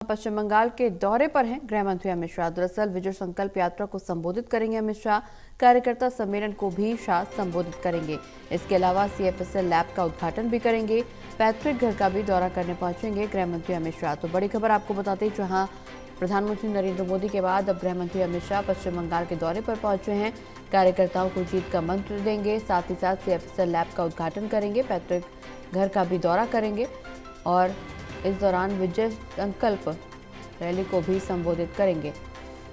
पश्चिम बंगाल के दौरे पर हैं गृह मंत्री अमित शाह। दरअसल विजय संकल्प यात्रा को संबोधित करेंगे अमित शाह। कार्यकर्ता सम्मेलन को भी शाह संबोधित करेंगे। इसके अलावा सीएफएसएल लैब का उद्घाटन भी करेंगे। पैतृक घर का भी दौरा करने पहुंचेंगे गृह मंत्री अमित शाह। तो बड़ी खबर आपको बताते, जहां प्रधानमंत्री नरेंद्र मोदी के बाद अब गृह मंत्री अमित शाह पश्चिम बंगाल के दौरे पर पहुंचे हैं। कार्यकर्ताओं को जीत का मंत्र देंगे, साथ ही साथ सीएफएसएल लैब का उद्घाटन करेंगे, पैतृक घर का भी दौरा करेंगे और इस दौरान विजय संकल्प रैली को भी संबोधित करेंगे।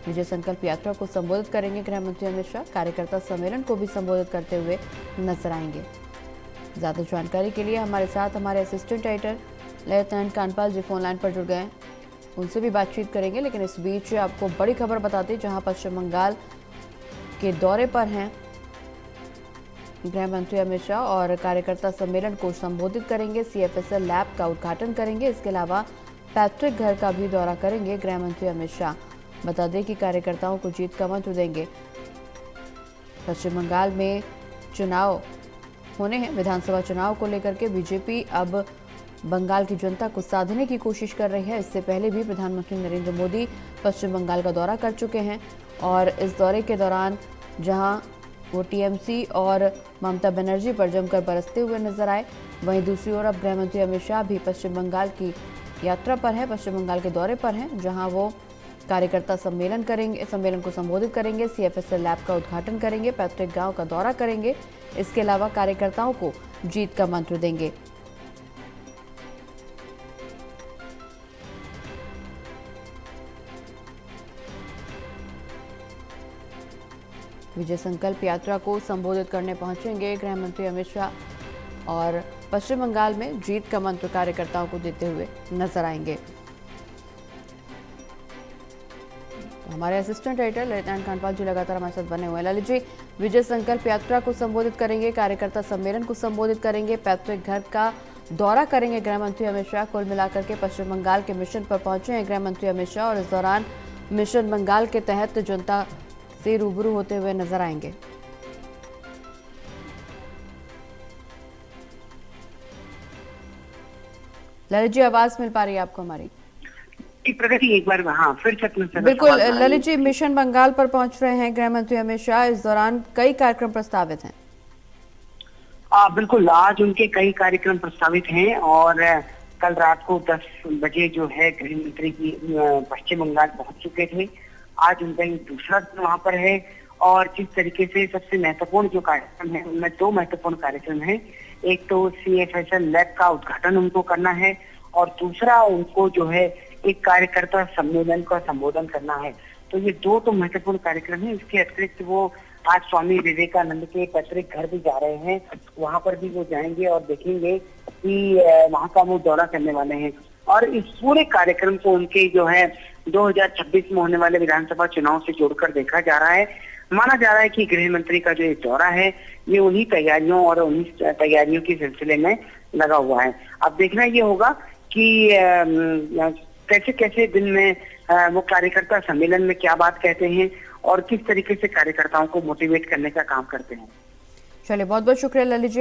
विजय संकल्प यात्रा को संबोधित करेंगे गृह मंत्री अमित शाह। कार्यकर्ता सम्मेलन को भी संबोधित करते हुए नजर आएंगे। ज्यादा जानकारी के लिए हमारे साथ हमारे असिस्टेंट एडिटर लेफ्टिनेंट कानपाल जी फोन लाइन पर जुड़ गए हैं, उनसे भी बातचीत करेंगे। लेकिन इस बीच आपको बड़ी खबर बताते, जहां पश्चिम बंगाल के दौरे पर हैं गृह मंत्री अमित शाह और कार्यकर्ता सम्मेलन को संबोधित करेंगे, सीएफएसएल लैब का उद्घाटन करेंगे। इसके अलावा पैतृक घर का भी दौरा करेंगे गृह मंत्री अमित शाह। बता दें कि कार्यकर्ताओं को जीत का मंत्र देंगे। पश्चिम बंगाल में चुनाव होने हैं, विधानसभा चुनाव को लेकर के बीजेपी अब बंगाल की जनता को साधने की कोशिश कर रही है। इससे पहले भी प्रधानमंत्री नरेंद्र मोदी पश्चिम बंगाल का दौरा कर चुके हैं और इस दौरे के दौरान जहां वो टीएमसी और ममता बनर्जी पर जमकर बरसते हुए नजर आए, वहीं दूसरी ओर अब गृह मंत्री अमित शाह भी पश्चिम बंगाल की यात्रा पर है, पश्चिम बंगाल के दौरे पर हैं, जहां वो कार्यकर्ता सम्मेलन करेंगे, सम्मेलन को संबोधित करेंगे, सीएफएसएल लैब का उद्घाटन करेंगे, पैतृक गांव का दौरा करेंगे। इसके अलावा कार्यकर्ताओं को जीत का मंत्र देंगे। विजय संकल्प यात्रा को संबोधित करने पहुंचेंगे गृह मंत्री अमित शाह और पश्चिम बंगाल में जीत का मंत्र कार्यकर्ताओं को देते हुए नजर आएंगे। तो हमारे असिस्टेंट एडिटर लेफ्टिनेंट कानपाल जी लगातार हमारे साथ बने हुए हैं। ललित जी, विजय संकल्प यात्रा को संबोधित करेंगे, कार्यकर्ता सम्मेलन को संबोधित करेंगे, पैतृक घर का दौरा करेंगे गृह मंत्री अमित शाह। कुल मिलाकर के पश्चिम बंगाल के मिशन पर पहुंचे हैं गृह मंत्री अमित शाह और इस दौरान मिशन बंगाल के तहत जनता से रूबरू होते हुए नजर आएंगे। ललित जी, आवाज मिल पा रही है आपको हमारी? प्रगति एक बार हाँ फिर बिल्कुल ललित जी, मिशन बंगाल पर पहुंच रहे हैं गृह मंत्री अमित शाह। इस दौरान कई कार्यक्रम प्रस्तावित हैं। बिल्कुल, आज उनके कई कार्यक्रम प्रस्तावित हैं और कल रात को 10 बजे जो है गृह मंत्री की पश्चिम बंगाल पहुंच चुके थे। आज उनका दूसरा दिन वहां पर है और जिस तरीके से सबसे महत्वपूर्ण जो कार्यक्रम है उनमें 2 महत्वपूर्ण कार्यक्रम है। एक तो सीएफएसएल लैब का उद्घाटन उनको करना है और दूसरा उनको जो है एक कार्यकर्ता सम्मेलन का संबोधन करना है। तो ये 2 तो महत्वपूर्ण कार्यक्रम है। इसके अतिरिक्त वो आज स्वामी विवेकानंद के पैतृक घर भी जा रहे हैं, वहां पर भी वो जाएंगे और देखेंगे कि वहां का वो दौरा करने वाले हैं। और इस पूरे कार्यक्रम को उनके जो है 2026 में होने वाले विधानसभा चुनाव से जोड़कर देखा जा रहा है। माना जा रहा है कि गृह मंत्री का जो ये दौरा है ये उन्हीं तैयारियों और उन्हीं तैयारियों के सिलसिले में लगा हुआ है। अब देखना ये होगा कि कैसे कैसे दिन में वो कार्यकर्ता सम्मेलन में क्या बात कहते हैं और किस तरीके से कार्यकर्ताओं को मोटिवेट करने का काम करते हैं। चलिए, बहुत बहुत शुक्रिया ललित जी।